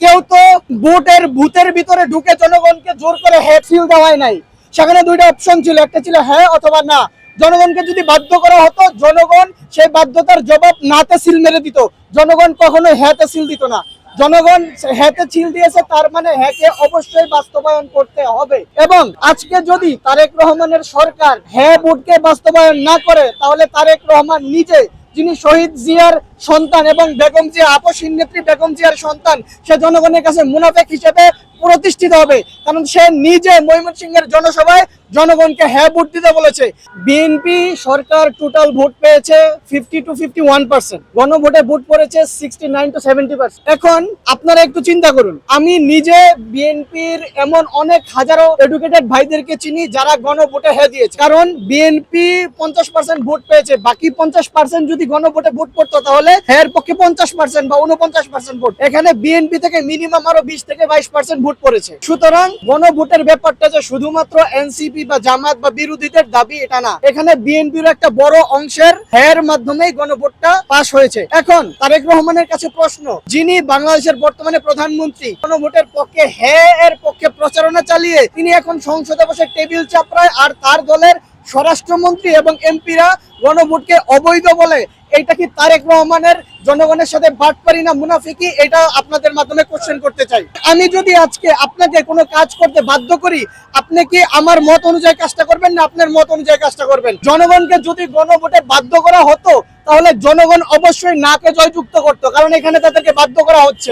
কেউ তো ভূতের ভিতরে ঢুকে জনগণকে জোর করে হ্যাঁ সিল দেওয়াই নাই। সেখানে দুইটা অপশন ছিল, একটা ছিল হ্যাঁ অথবা না। জনগণকে যদি বাধ্য করা হতো, জনগণ সেই বাধ্যতার জবাব নাতে সিল মেরে দিত, জনগণ কখনো হ্যাঁতে সিল দিত না। জনগণ হ্যাঁতে সিল দিয়েছে, তার মানে হ্যাঁকে অবশ্যই বাস্তবায়ন করতে হবে। এবং আজকে যদি তারেক রহমানের সরকার হ্যাঁ ভোটকে বাস্তবায়ন না করে, তাহলে তারেক রহমান নিজে, যিনি শহীদ জিয়ার সন্তান এবং বেগম জিয়া আপসহীন নেত্রী বেগম জিয়ার সন্তান, সে জনগণের কাছে মুনাফেক হিসেবে প্রতিষ্ঠিত হবে। কারণ সে নিজে ময়মনসিংহের জনসভায় জনগণকে হ্যাঁ ভোট দিতে বলেছে। বিএনপি সরকার টোটাল ভোট পেয়েছে 50 to 51%, গণভোটে ভোট পড়েছে 69 to 70%। এখন আপনারা একটু চিন্তা করুন, আমি নিজে বিএনপির এমন অনেক হাজারো এডুকেটেড ভাইদেরকে চিনি যারা গণভোটে হ্যাঁ দিয়েছে। কারণ বিএনপি 50% ভোট পেয়েছে, বাকি 50% যদি গণভোটে ভোট পড়তো, তাহলে হ্যাঁ পক্ষে 50% বা 49% ভোট। এখানে বিএনপি থেকে মিনিমাম আরো 20 থেকে 22% ভোট পড়েছে। সুতরাং গণভোটের ব্যাপারটা যে শুধুমাত্র এনসিপি বা জামাত বা বিরোধীদের দাবি, এটা না। এখানে বিএনপির একটা বড় অংশের হ্যাঁ মাধ্যমেই গণভোটটা পাস হয়েছে। এখন তারেক রহমানের কাছে প্রশ্ন, যিনি বাংলাদেশের বর্তমানে প্রধানমন্ত্রী, গণভোটের পক্ষে হ্যাঁ এর পক্ষে প্রচারণা চালিয়ে তিনি এখন সংসদে বসে টেবিল চাপড়ায়, আর তার দলের স্বরাষ্ট্রমন্ত্রী এবং এমপিরা গণভোটকে অবৈধ বলে। এটা কি তারেক রহমানের জনগণের সাথে বাটপারি না মুনাফিকি? এটা আপনাদের মাধ্যমে কোশ্চেন করতে চাই। আমি যদি আজকে আপনাকে কোনো কাজ করতে বাধ্য করি, আপনি কি আমার মত অনুযায়ী কাজটা করবেন না আপনার মত অনুযায়ী কাজটা করবেন? জনগণকে যদি গণভোটে বাধ্য করা হতো, তাহলে জনগণ অবশ্যই নাকে জয়যুক্ত করতো, কারণ এখানে তাদেরকে বাধ্য করা হচ্ছে।